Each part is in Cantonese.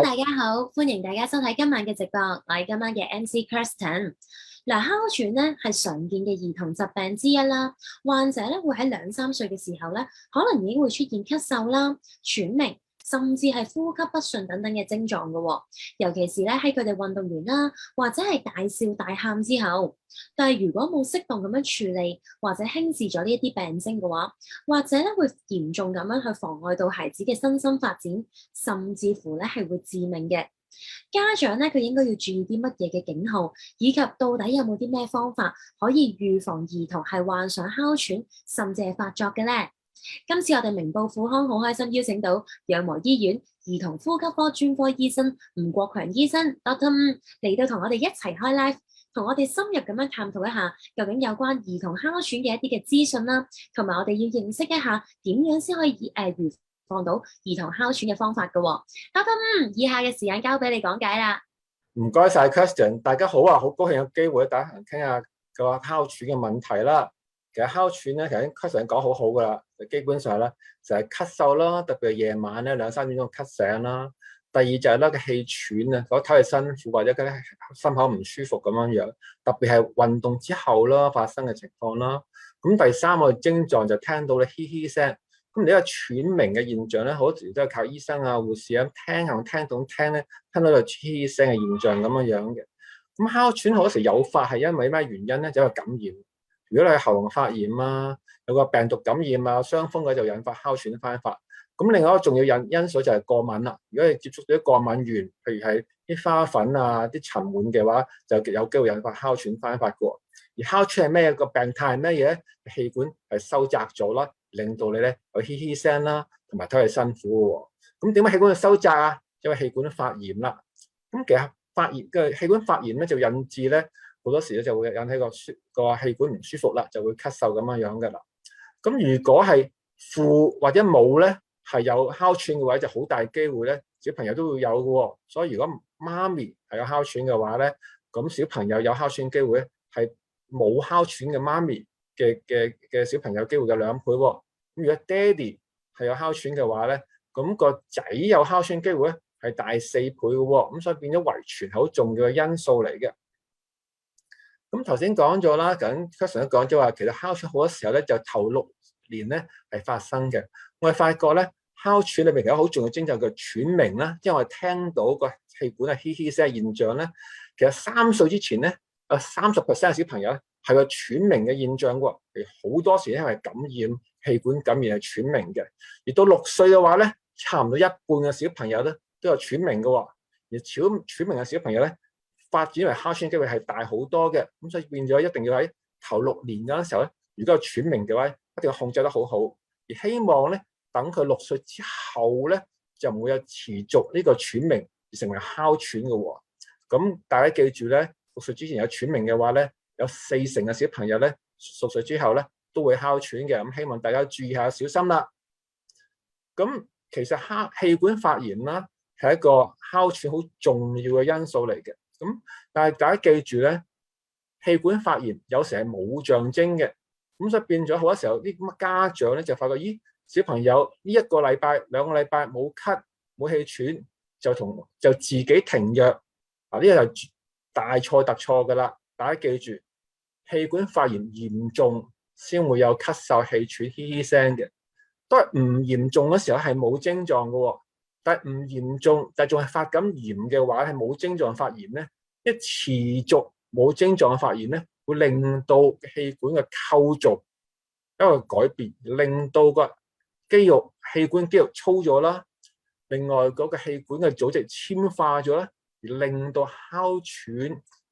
Hello，大家好，歡迎大家收睇今晚嘅直播，我係今晚嘅 MC Kirsten。嗱，哮喘咧係常見嘅兒童疾病之一啦，患者咧會喺2、3歲嘅時候咧，可能已經會出現咳嗽啦、喘鳴，甚至係呼吸不順等等嘅症狀嘅喎。尤其是咧喺佢哋運動完啦，或者係大笑大喊之後，但係如果冇適當咁樣處理，或者輕視咗呢一啲病徵嘅話，或者咧會嚴重咁樣去妨礙到孩子嘅身心發展，甚至乎咧係會致命嘅。家長咧佢應該要注意啲乜嘢嘅警號，以及到底有冇啲咩方法可以預防兒童係患上哮喘，甚至係發作嘅咧？今次我哋明報婦康好開心邀請到養和醫院兒童呼吸科專科醫生吳國強醫生 Dr. 嚟到同我哋一齊開 live，同我哋深入咁樣探討一下究竟有關兒童哮喘嘅一啲嘅資訊啦，同埋我哋要認識一下點樣先可以預防到兒童哮喘嘅方法嘅喎。Dr. 以下嘅時間交俾你講解啦。唔該晒 Kirsten， 大家好啊，好高興有機會大家傾下個哮喘嘅問題啦。其實哮喘咧，頭先 Kirsten 講好噶啦，基本上咧就係咳嗽啦，特別係夜晚咧2、3點鐘咳醒啦。第二就係咧個氣喘啊，嗰唞氣辛苦或者嗰啲心口唔舒服咁樣樣，特別係運動之後啦發生嘅情況啦。咁第三個症狀就聽到咧嘻嘻聲。咁呢個喘鳴嘅現象咧，好多時都係靠醫生啊、護士啊聽到個嘻嘻聲嘅現象咁樣樣嘅。咁哮喘好多時誘發係因為咩原因咧？就係感染。如果你係喉嚨發炎啊，有個病毒感染啊、傷風嘅就引發哮喘翻發。咁另外一個重要因素就係過敏啦。如果你接觸到啲過敏源，譬如係啲花粉啊、啲塵蟎嘅話，就有機會引發哮喘翻發嘅。而哮喘係咩個病態係咩嘢咧？氣管係收窄咗啦，令到你咧有嘻嘻聲啦，同埋唞氣辛苦嘅。咁點解氣管收窄啊？因為氣管發炎啦。咁其實發炎嘅氣管發炎咧，就引致咧好多時咧就會引起個氣管唔舒服啦，就會咳嗽咁樣樣嘅啦。咁如果係負或者冇咧，係有哮喘嘅話，就好大機會咧小朋友都會有嘅。所以如果媽咪係有哮喘嘅話咧，咁小朋友有哮喘機會咧係冇哮喘嘅媽咪嘅小朋友機會嘅2倍。咁如果爹哋係有哮喘嘅話咧，咁個仔有哮喘機會咧係大4倍嘅。咁所以變咗遺傳係好重要嘅因素嚟嘅。咁頭先講咗啦，咁 Kirsten 都講咗話，其實哮喘好多時候咧就頭6年咧係發生嘅。我哋發覺咧哮喘裏面有好重要嘅徵兆叫喘鳴啦，即係我哋聽到個氣管係嘻嘻聲嘅現象咧，其實3歲之前咧30% 嘅小朋友咧係個喘鳴嘅現象喎，好多時因為感染氣管感染係喘鳴嘅。而到6歲嘅話咧，差唔多一半嘅小朋友咧都有喘鳴嘅喎，而喘鳴嘅小朋友咧發展為哮喘機會係大好多嘅。咁所以變咗一定要喺頭6年嗰陣時候咧，如果有喘鳴嘅話，一定要控制得好好。而希望咧等佢6歲之後咧就唔會有持續呢個喘鳴而成為哮喘嘅喎。咁大家記住咧，6歲之前有喘鳴嘅話咧，有40%嘅小朋友咧6歲之後咧都會哮喘嘅。咁希望大家注意下，小心啦。咁其實氣管發炎啦係一個哮喘好重要嘅因素嚟嘅。咁但係大家記住咧，氣管發炎有時係冇象徵嘅。咁所以變咗好多時候啲家長咧就發覺，咦，小朋友呢1個禮拜、2個禮拜冇咳冇氣喘，就自己停藥。呢個就大錯特錯噶啦！大家記住，氣管發炎嚴重先會有咳嗽、氣喘、嘻嘻聲嘅。都係唔嚴重嘅時候係冇症狀嘅，但係唔嚴重但係仲係發緊炎嘅話，係冇症狀發炎咧，一持續冇症狀嘅發炎咧，會令到氣管嘅構造一個改變，令到個氣管肌肉粗咗啦。另外嗰個氣管嘅組織纖化咗啦，而令到哮喘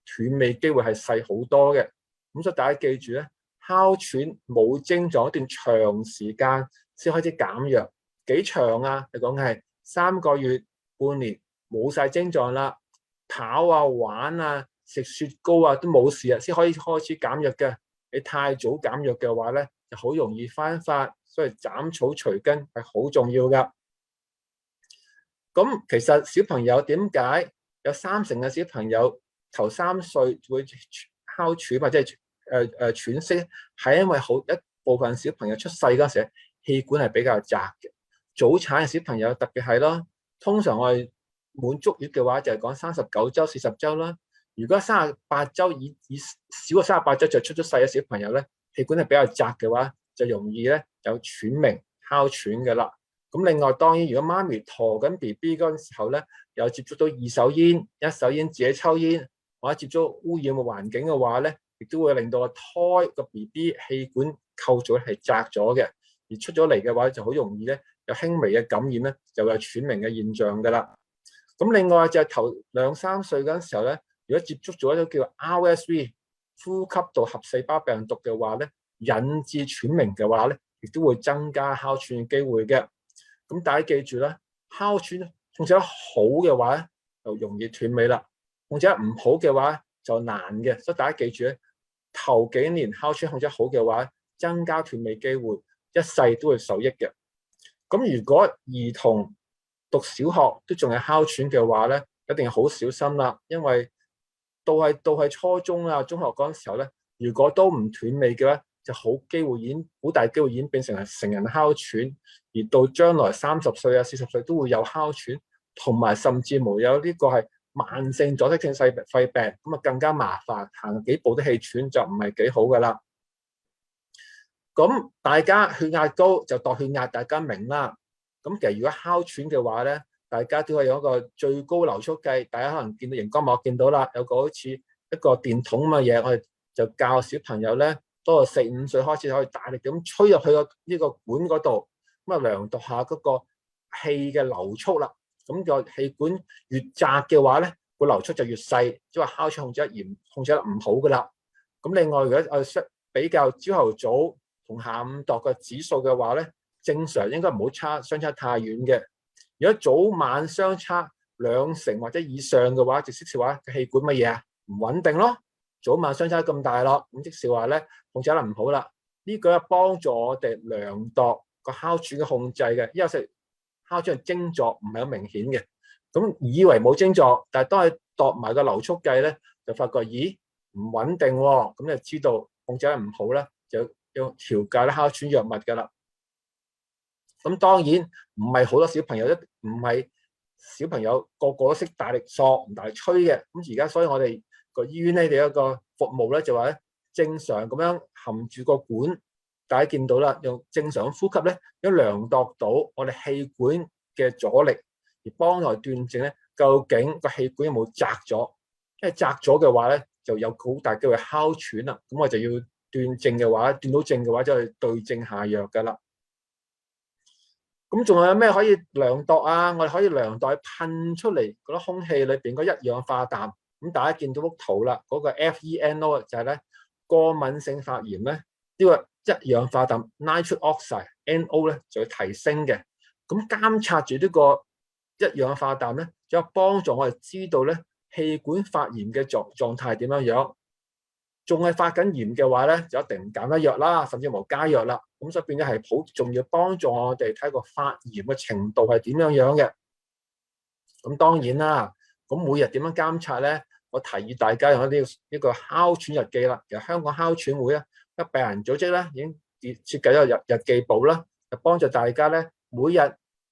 斷尾機會係細好多嘅。咁所以大家記住咧，哮喘冇症狀一段長時間先開始減藥。幾長啊？你講係3個月、半年冇晒症狀啦，跑啊、玩啊、食雪糕啊都冇事啊，先可以開始減藥嘅。你太早減藥嘅話咧，就好容易翻發。所以斬草除根係好重要噶。咁其實小朋友點解有30%嘅小朋友頭3歲會哮喘或者係喘息，係因為一部分小朋友出世嗰時氣管係比較窄嘅。早產嘅小朋友特別係咯，通常我哋滿足月嘅話，就係講39週、40週啦。如果38週以少過38週就出咗世嘅小朋友咧，氣管係比較窄嘅話，就容易咧有喘鳴、哮喘嘅啦。咁另外當然，如果媽咪陀緊 BB 嗰陣時候咧，有接觸到二手煙、一手煙自己抽煙，或者接觸污染嘅環境嘅話咧，亦都會令到個胎個 BB 氣管構造係窄咗嘅，而出咗嚟嘅話就好容易咧有輕微嘅感染咧，就有喘鳴嘅現象㗎啦。咁另外就係頭2、3歲嗰陣時候咧，如果接觸咗一種叫 RSV 呼吸道合細胞病毒嘅話咧，引致喘鳴嘅話咧，亦都會增加哮喘嘅機會嘅。咁大家記住啦，哮喘控制得好嘅話咧，就容易斷尾啦；控制得唔好嘅話就難嘅。所以大家記住咧，頭幾年哮喘控制得好嘅話，增加斷尾機會，一世都會受益嘅。咁如果兒童讀小學都仲係哮喘嘅話咧，一定要好小心啦，因為到係初中啊、中學嗰陣時候咧，如果都唔斷尾嘅話，就好大機會演變成係成人哮喘，而到將來30歲啊、40歲都會有哮喘，同埋甚至無有呢個係慢性阻塞性肺病，咁啊更加麻煩，行幾步都氣喘就唔係幾好噶啦。咁大家血壓高就度血壓，大家明啦。咁其實如果哮喘嘅話咧，大家都係用一個最高流速計，大家可能見到熒光幕見到啦，有個好似一個電筒咁嘅嘢，我哋就教小朋友咧，多過4、5歲開始可以大力咁吹入去呢個管嗰度，咁啊量度下嗰個氣嘅流速啦。咁個氣管越窄嘅話咧，個流速就越細，即係話哮喘控制得唔好噶啦。咁另外如果我哋比較朝頭早同下午度個指數嘅話咧，正常應該唔好相差太遠嘅。如果早晚相差2成或者以上嘅話，就即是話個氣管乜嘢啊？唔穩定咯。早晚相差咁大咯，咁即是話咧控制得唔好啦。呢個係幫助我哋量度個哮喘嘅控制嘅，因為哮喘嘅症狀唔係好明顯嘅。咁以為冇症狀，但係當係度埋個流速計咧，就發覺咦唔穩定喎，咁就知道控制得唔好咧，就要調教啲哮喘藥物㗎啦。咁當然唔係好多小朋友唔係小朋友個個都識大力索唔大力吹嘅。咁而家所以我哋個醫院咧有一個服務咧，就話咧正常咁樣含住個管，大家見到啦，用正常呼吸咧，一量度到我哋氣管嘅阻力，而幫我哋斷症咧，究竟個氣管有冇窄咗？因為窄咗嘅話咧，就有好大機會哮喘啦。咁我就要斷症嘅話，斷到症嘅話就係對症下藥㗎啦。咁仲有咩可以量度啊？我哋可以量度噴出嚟嗰啲空氣裏邊嗰一氧化氮。咁大家見到幅圖啦，嗰個 FeNO 就係咧過敏性發炎咧，呢個一氧化氮 nitric oxide NO 咧就會提升嘅。咁監察住呢個一氧化氮咧，就有幫助我哋知道咧氣管發炎嘅狀態點樣樣。仲係發緊炎嘅話咧，就一定唔減得藥啦，甚至無加藥啦。咁所以變咗係好重要，幫助我哋睇個發炎嘅程度係點樣樣嘅。咁當然啦，咁每日點樣監察咧？我提議大家用一個哮喘日記啦。其實香港哮喘會咧，一病人組織咧已經設計咗個日記簿啦，就幫助大家咧每日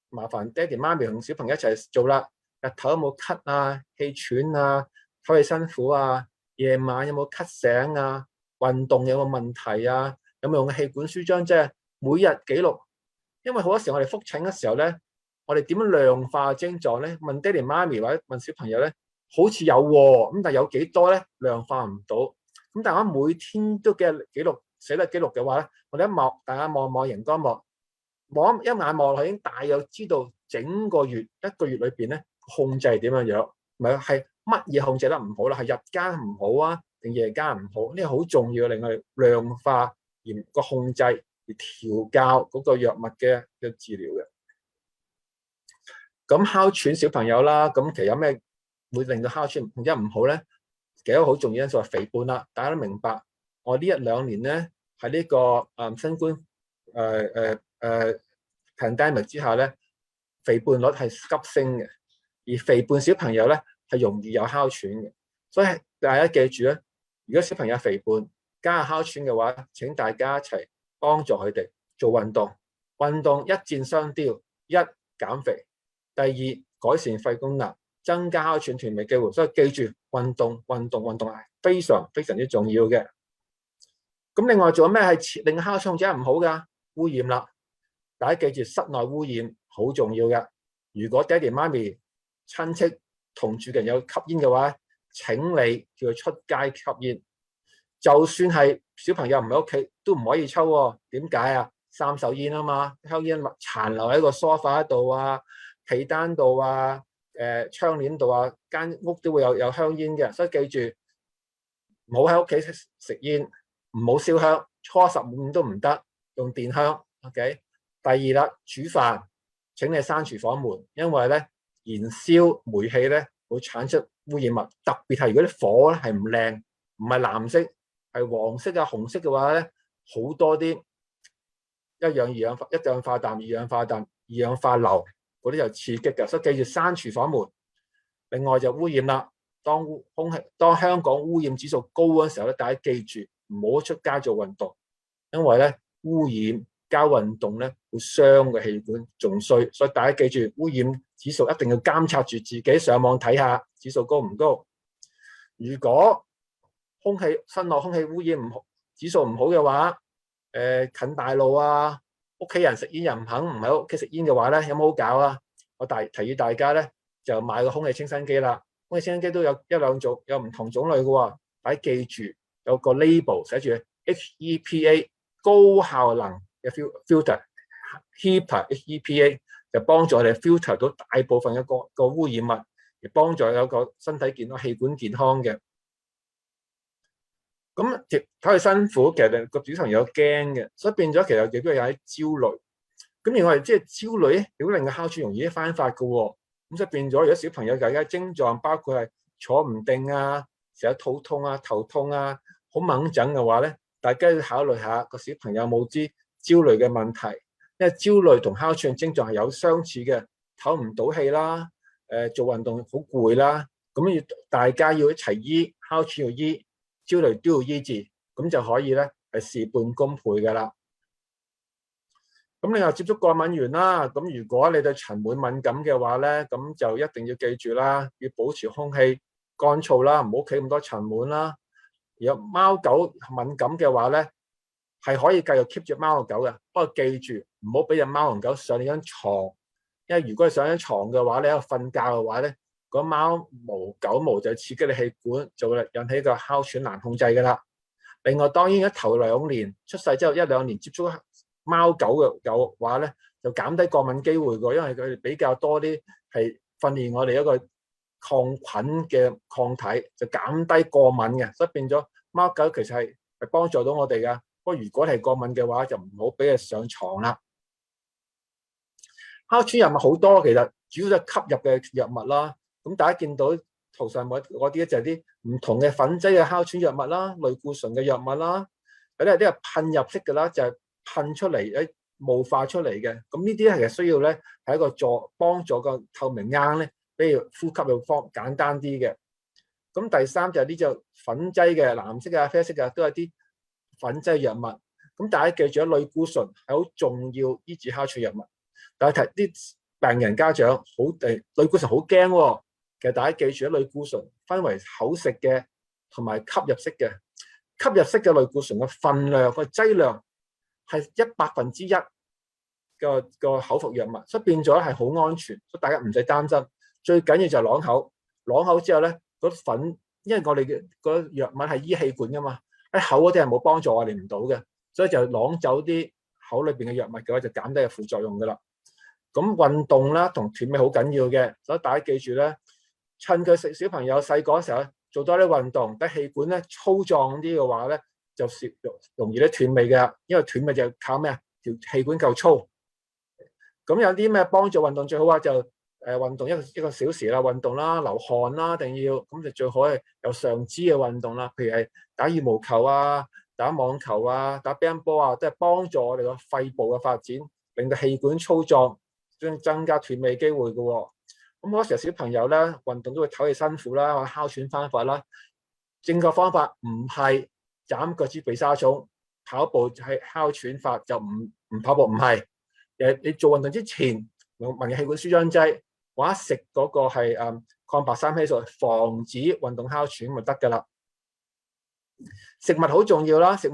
麻煩爹哋媽咪同小朋友一齊做啦。日頭有冇咳啊、氣喘啊、唞氣辛苦啊？夜晚有冇咳醒啊？運動有冇問題啊？有冇用氣管舒張啫？每日記錄，因為好多時我哋覆診嘅時候咧，我哋點樣量化症狀咧？問爹哋媽咪或者問小朋友咧，好似有喎，咁但係有幾多咧？量化唔到。咁但係我每天都嘅記錄寫得記錄嘅話咧，我哋大家望熒光幕，望一眼望落去已經大約知道整個月一個月裏邊咧控制係點樣樣，唔係乜嘢控制得唔好啦？係日間唔好啊，定夜間唔好？呢個好重要，令我哋量化而個控制而調教嗰個藥物嘅治療嘅。咁哮喘小朋友啦，咁其實有咩會令到哮喘控制唔好咧？其實一個好重要因素係肥胖啦。大家都明白，我呢1-2年咧喺呢個新冠pandemic 之下咧，肥胖率係急升嘅，而肥胖小朋友咧係容易有哮喘嘅。所以大家記住咧，如果小朋友肥胖加哮喘嘅話，請大家一齊幫助佢哋做運動。運動一箭雙雕，一減肥，第二改善肺功能，增加哮喘斷尾機會。所以記住運動係非常非常之重要嘅。咁另外仲有咩係令哮喘控制唔好㗎？污染啦，大家記住室內污染好重要嘅。如果爹哋媽咪親戚同住嘅人有吸煙嘅話，請你叫佢出街吸煙。就算係小朋友唔喺屋企都唔可以抽喎。點解啊？三手煙啊嘛，香煙殘留喺個梳化度啊、被單度啊、窗簾度啊，間屋都會有香煙嘅。所以記住唔好喺屋企食煙，唔好燒香，初15都唔得，用電香。OK。第二啦，煮飯請你閂廚房門，因為咧燃燒煤氣咧會產出污染物，特別係如果啲火咧係唔靚，唔係藍色，係黃色啊、紅色嘅話咧，好多啲一氧化氮、二氧化氮、二氧化硫嗰啲就刺激嘅，所以記住閂廚房門。另外就污染啦，當香港污染指數高嗰時候咧，大家記住唔好出街做運動，因為咧污染加運動咧會傷個氣管，仲衰。所以大家記住污染指數一定要監察住自己，上網睇下指數高唔高。如果室內空氣污染唔好，指數唔好嘅話，近大路啊，屋企人食煙又唔喺屋企食煙嘅話咧，有冇好搞啊？我提議大家咧就買個空氣清新機啦。空氣清新機都有一兩種，有唔同種類嘅喎。大家記住有個 label 寫住 HEPA 高效能嘅 filter，HEPA 就幫助我哋 filter 到大部分嘅個污染物，而幫助有個身體健康、氣管健康嘅。咁睇佢辛苦，其實個小朋友驚嘅，所以變咗其實亦都有啲焦慮。咁而我哋即係焦慮咧，亦都令個哮喘容易翻發嘅喎。咁所以變咗，如果小朋友大家症狀包括係坐唔定啊、成日肚痛啊、頭痛啊、好猛疹嘅話咧，大家要考慮下個小朋友有冇啲焦慮嘅問題，因為焦慮同哮喘症狀係有相似嘅，唞唔到氣啦，做運動好攰啦，咁大家要一齊醫，哮喘要醫，焦慮都要醫治，咁就可以咧係事半功倍㗎啦。咁你又接觸過敏源啦，咁如果你對塵蟎敏感嘅話咧，咁就一定要記住啦，要保持空氣乾燥啦，唔好屋企咁多塵蟎啦。如果貓狗敏感嘅話咧，係可以繼續 keep 住貓同狗嘅，不過記住唔好俾隻貓同狗上你張床，因為如果你上張床嘅話，你喺度瞓覺嘅話咧，嗰貓毛狗毛就刺激你氣管，就會引起個哮喘難控制㗎啦。另外當然喺頭2年出世之後1-2年接觸貓狗嘅話咧，就減低過敏機會㗎，因為佢哋比較多啲係訓練我哋一個抗菌嘅抗體，就減低過敏嘅，所以變咗貓狗其實係幫助到我哋㗎。不過如果係過敏嘅話，就唔好俾佢上床啦。哮喘藥物好多，其實主要就係吸入嘅藥物啦。咁大家見到圖上嗰啲咧就係啲唔同嘅粉劑嘅哮喘藥物啦、類固醇嘅藥物啦，有啲係噴入式嘅啦，就係噴出嚟霧化出嚟嘅。咁呢啲係需要咧係一個幫助個透明罌咧，比如呼吸嘅簡單啲嘅。咁第三就係呢隻粉劑嘅藍色啊、啡色啊，都係啲粉劑藥物。咁大家記住，類固醇係好重要醫治哮喘藥物。但係啲病人家長類固醇好驚喎。其實大家記住，類固醇分為口食嘅同埋吸入式嘅。吸入式嘅類固醇嘅分量個劑量係1/100個口服藥物，所以變咗係好安全，所以大家唔使擔心。最緊要就係啷口，啷口之後咧，嗰粉，因為我哋嘅嗰藥物係醫氣管噶嘛，喺口嗰啲係冇幫助我哋唔到嘅，所以就啷走啲口裏邊嘅藥物嘅話，就減低個副作用噶啦。咁運動啦同斷尾好緊要嘅，所以大家記住咧，趁佢小朋友細個嘅時候做多啲運動，啲氣管咧粗壯啲嘅話咧，就容易咧斷尾嘅，因為斷尾就靠咩啊？條氣管夠粗。咁有啲咩幫助運動最好啊？就運動一個小時啦，運動啦，流汗啦，一定要咁就最好係有上肢嘅運動啦，譬如係打羽毛球啊、打網球啊、打乒乓波啊，都係幫助我哋個肺部嘅發展，令到氣管粗壯，增加斷尾機會嘅喎。咁好多時候小朋友咧運動都會唞氣辛苦啦，或者哮喘翻發啦。正確方法唔係斬腳趾避沙蟲，跑步係哮喘發就唔跑步，唔係。你做運動之前用聞氣管舒張劑，或者食嗰個係抗白三烯素，防止運動哮喘咪得㗎啦。食物好重要啦，食物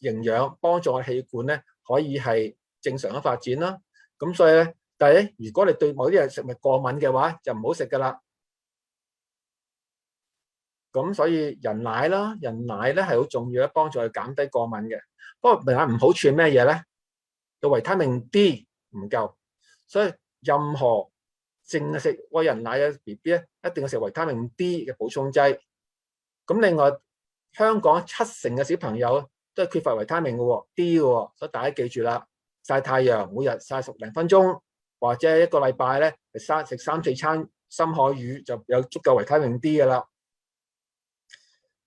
營養幫助我氣管咧可以係正常嘅發展啦。咁所以咧，但係咧，如果你對某啲嘢食物過敏嘅話，就唔好食㗎啦。咁所以人奶啦，人奶咧係好重要咧，幫助佢減低過敏嘅。不過人奶唔好處係咩嘢咧？個維他命 D 唔夠，所以任何淨係食餵人奶嘅 BB 咧，一定要食維他命 D 嘅補充劑。咁另外，香港70%嘅小朋友都係缺乏維他命嘅喎 D 嘅喎，所以大家記住啦，曬太陽，每日曬10零分鐘，或者一個禮拜咧食3-4餐深海魚就有足夠維他命 D 嘅啦。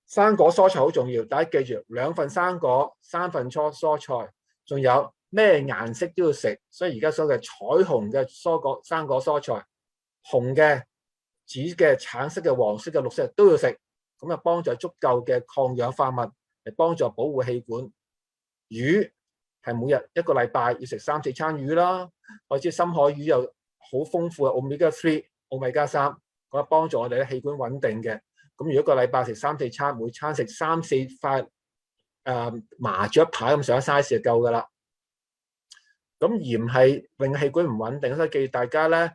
生果蔬菜好重要，大家記住2份生果，3份蔬菜，仲有咩顏色都要食。所以而家所謂彩虹嘅生果蔬菜，紅嘅、紫嘅、橙色嘅、黃色嘅、綠色都要食，咁啊幫助足夠嘅抗氧化物嚟幫助保護氣管。魚係每日一個禮拜要食3-4餐魚啦，或者深海魚又好豐富嘅 Omega 3、Omega 3，咁啊幫助我哋嘅氣管穩定嘅。咁如果一個禮拜食3-4餐，每餐食3-4塊麻雀牌咁上下 size 就夠㗎啦。咁鹽係令氣管唔穩定，所以記住大家咧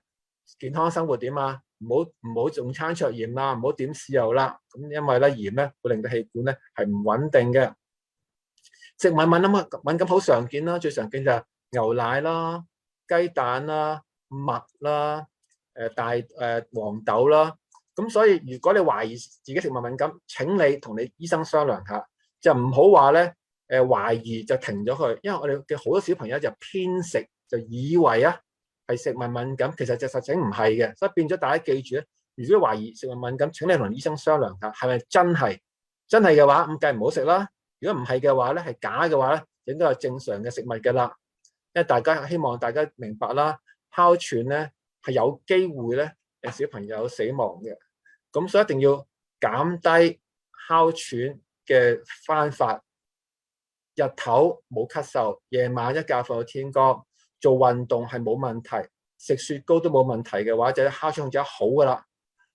健康生活點啊？唔好用餐桌鹽啦，唔好點豉油啦。咁因為咧鹽咧會令到氣管咧係唔穩定嘅。食物敏感好常見啦，最常見就係牛奶啦、雞蛋啦、麥啦、黃豆啦。咁所以如果你懷疑自己食物敏感，請你同你醫生商量下，就唔好話咧懷疑就停咗佢，因為我哋嘅好多小朋友就偏食，就以為啊係食物敏感，其實就實情唔係嘅。所以變咗大家記住咧，如果懷疑食物敏感，請你同醫生商量下，係咪真係嘅話，咁梗係唔好食啦。如果唔係嘅話咧，係假嘅話咧，應該係正常嘅食物㗎啦。因為希望大家明白啦，哮喘咧係有機會咧小朋友死亡嘅。咁所以一定要減低哮喘嘅方法。日頭冇咳嗽，夜晚一覺瞓到天光，做運動係冇問題，食雪糕都冇問題嘅話，就哮喘控制得好㗎啦。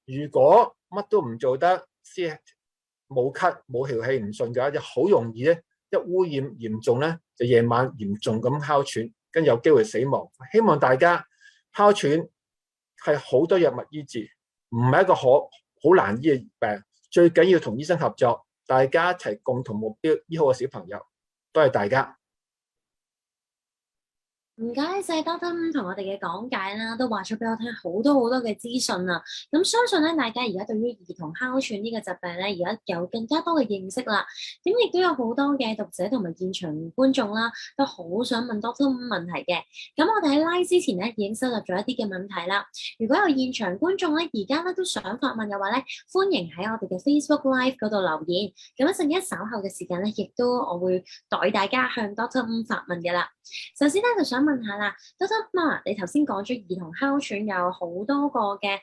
如果乜都唔做得，先冇咳冇條氣唔順嘅話，就好容易咧一污染嚴重咧，就夜晚嚴重咁哮喘，跟住有機會死亡。希望大家哮喘係好多藥物醫治，唔係一個好難醫嘅病，最緊要同醫生合作，大家一齊共同目標醫好個小朋友。多謝大家。唔該晒 Dr. 同我哋嘅講解啦，都話咗俾我聽好多嘅資訊啊！咁相信咧，大家而家對於兒童哮喘呢個疾病咧，而家有更加多嘅認識啦。咁亦都有好多嘅讀者同埋現場觀眾啦，都好想問 Dr. 問題嘅。咁我哋喺 live 之前咧，已經收集咗一啲嘅問題啦。如果有現場觀眾咧，而家咧都想發問嘅話咧，歡迎喺我哋嘅 Facebook Live 嗰度留言。咁一陣間稍後嘅時間咧，亦都我會代大家向 Dr. 發問嘅啦。首先咧就想問下啦，Dr. 媽，你頭先講咗兒童哮喘有好多個嘅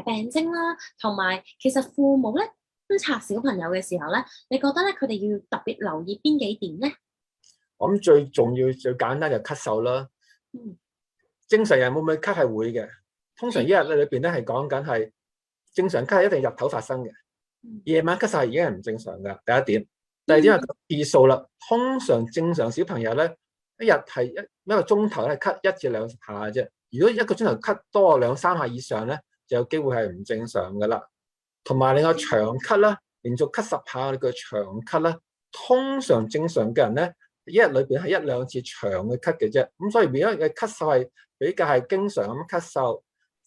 病徵啦，同埋其實父母咧觀察小朋友嘅時候咧，你覺得咧佢哋要特別留意邊幾點咧？我諗最重要最簡單就咳嗽啦。正常人會唔會咳係會嘅，通常一日裏邊咧係講緊係正常咳係一定日頭發生嘅，夜晚咳嗽係已經係唔正常噶。第一點，第二點係次數啦。通常正常小朋友咧，一日係一個鐘頭咧咳1至2下啫。如果一個鐘頭咳多2-3下以上咧，就有機會係唔正常噶啦。同埋另外長咳啦，連續咳10下我哋叫長咳啦。通常正常嘅人咧，一日裏邊係1-2次長嘅咳嘅啫。咁所以如果嘅咳嗽係比較係經常咁咳嗽，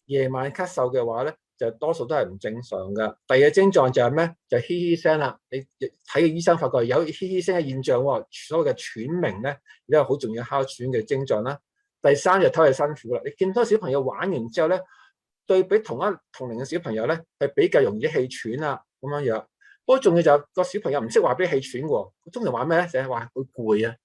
夜晚咳嗽嘅話咧，就多數都係唔正常噶。第二個症狀就係咩？就係嘻嘻聲啦。你睇個醫生發覺有嘻嘻聲嘅現象喎，所謂嘅喘鳴咧，呢個好重要哮喘嘅症狀啦。第三就唞氣辛苦啦。你見到小朋友玩完之後咧，對比同齡嘅小朋友咧，係比較容易氣喘啊咁樣樣。不過重要就係個小朋友唔識話俾氣喘喎，佢通常話咩咧？就係話佢攰啊。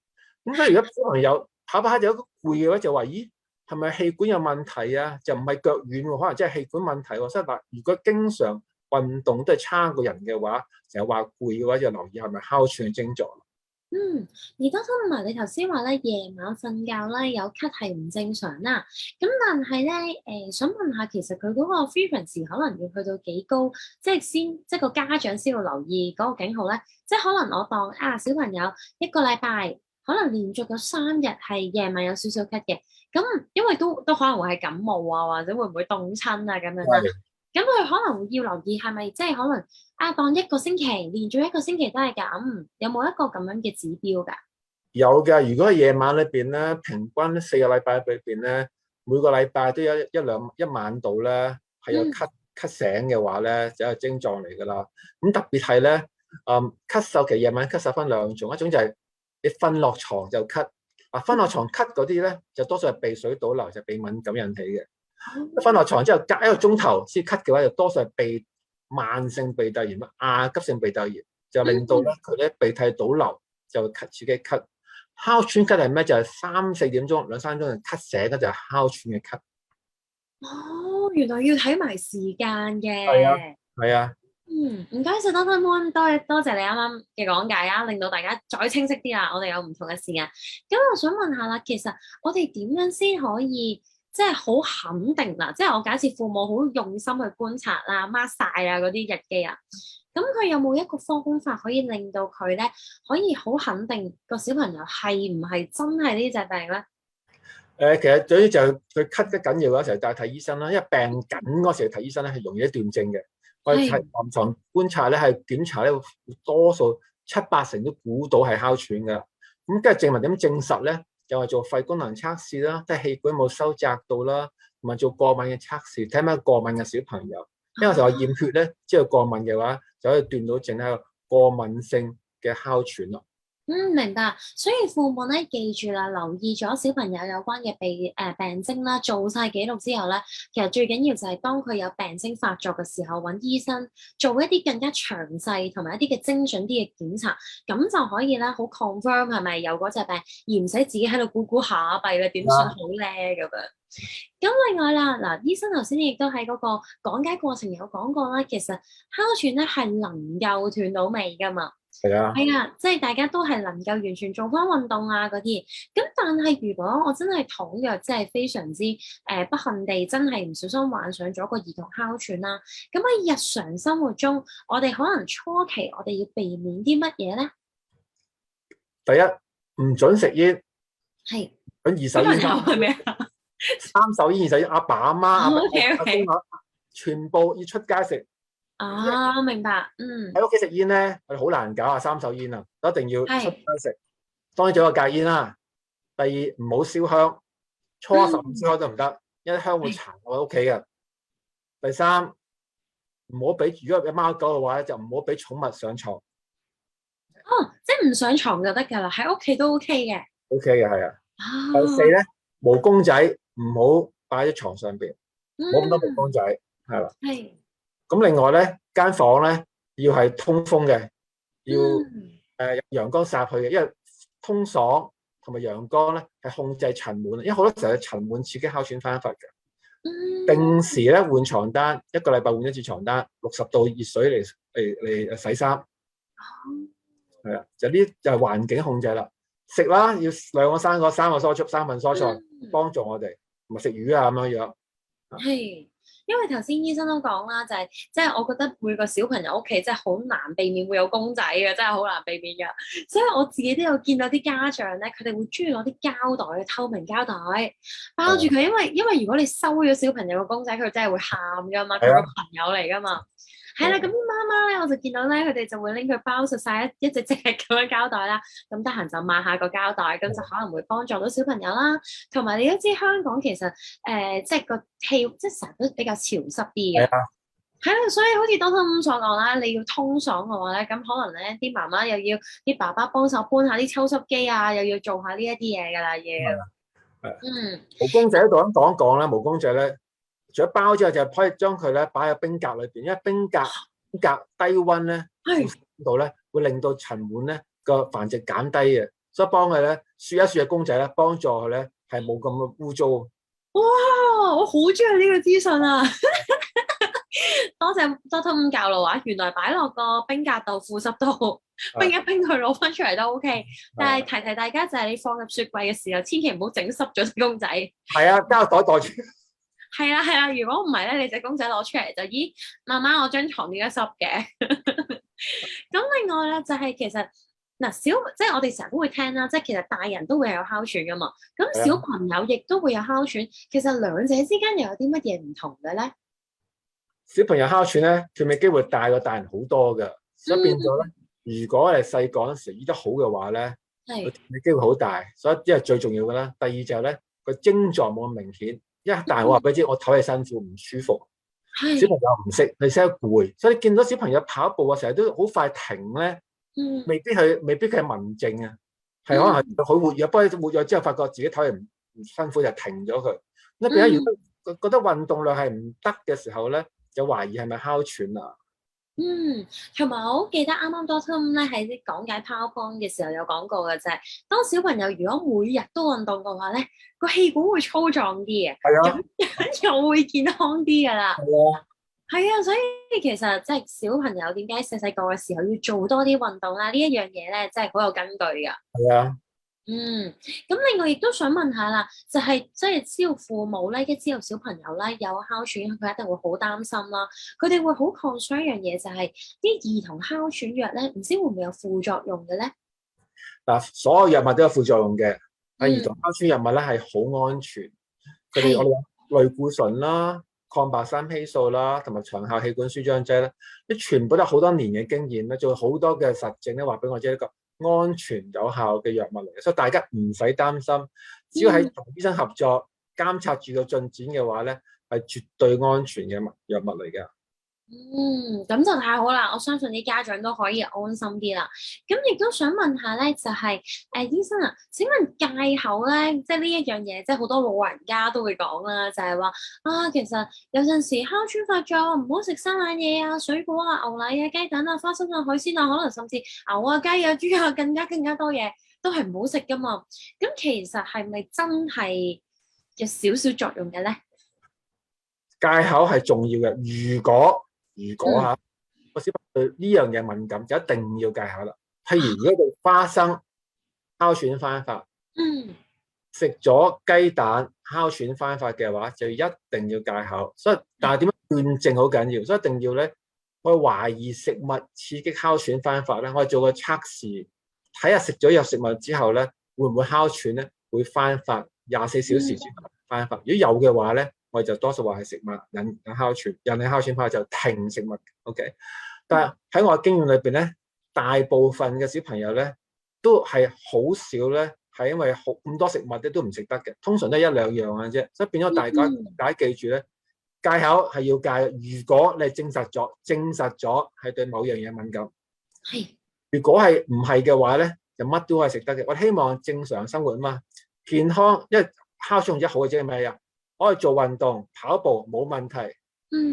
咁所以如果小朋友跑下就有個攰嘅話，就話咦，係咪氣管有問題啊？就唔係腳軟喎，可能真係氣管問題喎。所以嗱，如果經常運動都係差過人嘅話，成日話攰嘅話，就留意係咪哮喘嘅症狀。嗯，而多多問埋你頭先話咧，夜晚瞓覺咧有咳係唔正常啦。咁但係咧，想問下，其實佢嗰個 frequency 可能要去到幾高，即係個家長先要留意嗰個警號咧。即係可能我當啊小朋友一個禮拜可能連續咗3日係夜晚有少少咳嘅，咁因為都可能會係感冒啊，或者會唔會凍親啊咁樣啦。係咁佢可能要留意係咪即係可能啊當一個星期連續一個星期都係咁，有冇一個咁樣嘅指標㗎？有嘅。如果係夜晚裏邊咧，平均4個禮拜裏邊咧，每個禮拜都有一晚度咧係有咳醒嘅話咧，就係症狀嚟㗎啦。咁特別係咧，咳嗽其實夜晚咳嗽分兩種，一種就係你瞓落床就咳，瞓落床咳嗰啲咧就多數係鼻水倒流，就係鼻敏感引起嘅。瞓落床之後隔1個鐘頭先咳嘅話，就多數係慢性鼻竇炎急性鼻竇炎，就令到咧佢咧鼻涕倒流，就咳自己咳。哮喘咳係咩？就係3、4點鐘2、3鐘就咳醒，嗰就係哮喘嘅咳。哦，原來要睇埋時間係啊，嘅。係啊。唔該晒多芬 mon，多謝你啱啱嘅講解啊，令到大家再清晰啲啦。我哋有唔同嘅時間，咁我想問下啦，其實我哋點樣先可以即係好肯定啦？即係我假設父母好用心去觀察啦、mark 晒啊嗰啲日記啊，咁佢有冇一個方法可以令到佢咧可以好肯定個小朋友係唔係真係呢隻病咧？其實總之就佢咳得緊要嗰時候，就睇醫生啦。因為病緊嗰時候睇醫生咧係容易斷症嘅。我哋喺臨床觀察咧，係檢查咧，多數7、8成都估到係哮喘㗎。咁跟住證明點證實咧？又係做肺功能測試啦，即係氣管有冇收窄到啦，同埋做過敏嘅測試，睇下過敏嘅小朋友。因為有時候驗血咧，知道過敏嘅話，就可以斷到症係過敏性嘅哮喘咯。明白。所以父母咧記住啦，留意咗小朋友有關嘅病徵啦，做晒記錄之後咧，其實最緊要就係當佢有病徵發作嘅時候，揾醫生做一啲更加詳細同埋一啲嘅精準啲嘅檢查，咁就可以咧好 confirm 係咪有嗰隻病，而唔使自己喺度估估下弊啦，點算好咧咁樣。咁另外啦，嗱，醫生頭先亦都喺嗰個講解過程有講過啦，其實哮喘咧係能夠斷到尾噶嘛。係啊，係啊，即係大家都係能夠完全做翻運動啊嗰啲。咁但係如果我真係倘若即係非常之不幸地真係唔小心患上咗個兒童哮喘啦，咁喺日常生活中，我哋可能初期我哋要避免啲乜嘢咧？第一唔準食煙，係咁二手煙係咩啊3手煙、2手煙，阿爸阿媽、阿公？OK，全部要出街食。啊，明白，喺屋企食煙咧，我哋好難搞啊！3手煙啊，一定要出街食。當然仲有戒煙啦。第二唔好燒香，初15燒香都唔得，因為香會殘我屋企嘅。第三唔好俾，如果有貓狗嘅話咧，就唔好俾寵物上床。哦，即係唔上床就得㗎啦，喺屋企都 OK 嘅。OK 嘅，係啊。啊，第4咧，毛公仔唔好擺喺床上邊，冇咁多毛公仔，係啦。係。咁另外咧，間房咧要係通風嘅，要有陽光灑去嘅，因為通爽同埋陽光咧係控制塵蟎，因為好多時候塵蟎刺激哮喘翻發嘅。定時咧換床單，1個禮拜換1次床單，60度熱水嚟洗衫。係啊，就呢就係環境控制啦。食啦，要2個3個3個3份蔬菜，幫助我哋，同埋食魚啊咁樣樣。係。因為頭先醫生都講啦，就係即係我覺得每個小朋友屋企真係好難避免會有公仔嘅，真係好難避免㗎。所以我自己都有見到啲家長咧，佢哋會中意攞啲膠袋、透明膠袋包住佢，因為如果你收咗小朋友個公仔，佢真係會喊㗎嘛，佢個朋友嚟㗎嘛。係啦，咁啲媽媽咧，我就見到咧，佢哋就會拎佢包實晒一隻咁樣膠袋啦。咁得閒就抹下個膠袋，咁就可能會幫助到小朋友啦。同埋你都知香港其實即係個氣，即係成日都比較潮濕啲嘅。係啦，所以好似多芬所講啦，你要通爽嘅話咧，咁可能咧啲媽媽又要啲爸爸幫手搬下啲抽濕機啊，又要做下呢一啲嘢㗎啦，要。毛公仔喺度咁講一講咧，毛公仔咧。除咗包之後，就可以將佢咧擺喺冰格裏邊，因為冰格低溫咧，度咧會令到塵蟎咧個繁殖減低嘅，所以幫佢咧雪一雪嘅公仔咧，幫助佢咧係冇咁污糟。哇！我好中意呢個資訊啊！多謝 Doctor 教路啊，原來擺落個冰格度負濕度冰一冰佢攞翻出嚟都 OK，但係提大家就係你放入雪櫃嘅時候，千祈唔好整濕咗隻公仔。係啊，膠袋袋住。係啦係啦，如果唔係咧，你隻公仔攞出嚟就咦，媽媽我張床點解濕嘅？咁另外咧就係其實嗱即係我哋成日都會聽啦，即係其實大人都會有哮喘噶嘛，咁小朋友亦都會有哮喘，其實兩者之間又有啲乜嘢唔同嘅咧？小朋友哮喘咧，佢咪機會大過大人好多㗎，所以變咗咧，如果我哋細個嗰陣時醫得好嘅話咧，佢嘅機會好大。所以呢係最重要嘅啦。第二就係咧，個症狀冇咁明顯。一大人話俾你知，我唞氣辛苦唔舒服，小朋友唔識，你識得攰，所以你見到小朋友跑步啊，成日都好快停咧，未必佢係文靜啊，係可能係好活躍，不過活躍之後發覺自己唞氣唔辛苦就停咗佢。咁變咗如果覺得運動量係唔得嘅時候咧，就懷疑係咪哮喘啊？同埋我好記得啱啱 Doctor 咧喺啲講解 PowerPoint 嘅時候有講過嘅就係，當小朋友如果每日都運動嘅話咧，個氣管會粗壯啲嘅，咁又會健康啲噶啦。係啊，所以其實即係小朋友點解細細個嘅時候要做多啲運動啦？呢一樣嘢咧，真係好有根據噶。係啊。咁另外亦都想問下啦，就係即係知道父母咧，一知道小朋友咧有哮喘，佢一定會好擔心啦。佢哋會好抗拒一樣嘢，就係啲兒童哮喘藥咧，唔知會唔會有副作用嘅咧？嗱，所有藥物都有副作用嘅。兒童哮喘藥物咧係好安全，佢哋我哋話類固醇啦、抗白三烯素啦，同埋長效氣管舒張劑咧，啲全部都有好多年嘅經驗咧，做好多嘅實證咧，話俾我知呢個安全有效嘅藥物嚟嘅，所以大家唔使擔心，只要喺同醫生合作監察住個進展嘅話咧，係絕對安全嘅藥物嚟嘅。咁就太好啦！我相信啲家長都可以安心啲啦。咁亦都想問下咧，就係醫生啊，請問戒口咧，即係呢一樣嘢，即係好多老人家都會講啦，就係話啊，其實有陣時哮喘發作唔好食生冷嘢啊、水果啊、牛奶啊、雞蛋啊、花生啊、海鮮啊，可能甚至牛啊、雞啊、豬啊，更加多嘢都係唔好食噶嘛。咁其實係咪真係有少少作用嘅咧？戒口係重要嘅，如果嚇個小朋友對呢樣嘢敏感，就一定要戒口啦。譬如如果對花生哮喘翻發，食咗雞蛋哮喘翻發嘅話，就一定要戒口。所以但係點樣斷症好緊要，所以一定要咧，我懷疑食物刺激哮喘翻發咧，我哋做個測試，睇下食咗藥食物之後咧，會唔會哮喘咧會翻發24小時之後翻發。如果有嘅話咧，我哋就多數話係食物引哮喘，引起哮喘翻就停食物。OK， 但係喺我嘅經驗裏邊咧，大部分嘅小朋友咧都係好少咧，係因為咁多食物咧都唔食得嘅，通常都係1、2樣嘅啫。所以變咗大家記住咧，戒口係要戒。如果你證實咗係對某樣嘢敏感，如果係唔係嘅話咧，就乜都係食得嘅。我希望正常生活啊嘛，健康，因為哮喘好嘅啫，係咪啊？可以做運動跑步冇問題，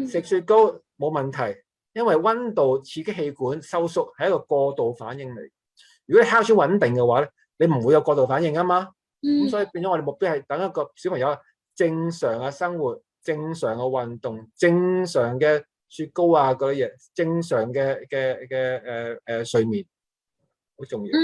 食雪糕冇問題，因為溫度刺激氣管收縮係一個過度反應嚟。如果你哮喘穩定嘅話咧，你唔會有過度反應啊嘛。咁所以變咗我哋目標係等一個小朋友正常嘅生活、正常嘅運動、正常嘅雪糕啊嗰啲嘢、正常嘅睡眠。好重要。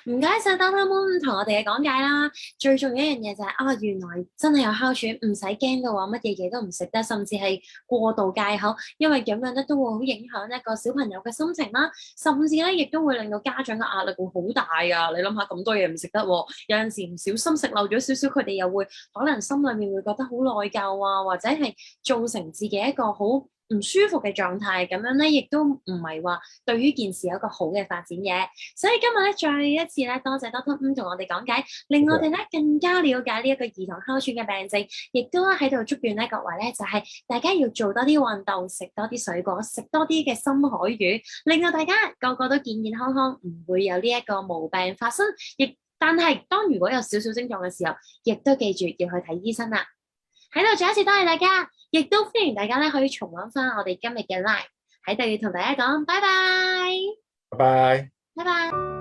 唔該晒 Doctor Moon 同我哋嘅講解啦。最重要一樣嘢就係原來真係有哮喘，唔使驚嘅話，乜嘢嘢都唔食得，甚至係過度戒口，因為咁樣咧都會好影響一個小朋友嘅心情啦，甚至咧亦都會令到家長嘅壓力會好大啊！你諗下咁多嘢唔食得，有陣時唔小心食漏咗少少，佢哋又會可能心裏面會覺得好內疚啊，或者係造成自己一個好唔舒服嘅狀態，咁樣咧亦都唔係話對於件事有一個好嘅發展嘅。所以今日咧再一次咧多謝 Doctor 同我哋講解，令我哋咧更加了解呢一個兒童哮喘嘅病症，亦都喺度祝願咧各位咧就係大家要做多啲運動，食多啲水果，食多啲嘅深海魚，令到大家個個都健健康康，唔會有呢一個毛病發生。但係當如果有少少症狀嘅時候，亦都記住要去睇醫生啦。喺度再一次多謝大家，亦都歡迎大家咧可以重溫翻我哋今日嘅 live，喺度要同大家講拜拜，拜拜，拜拜。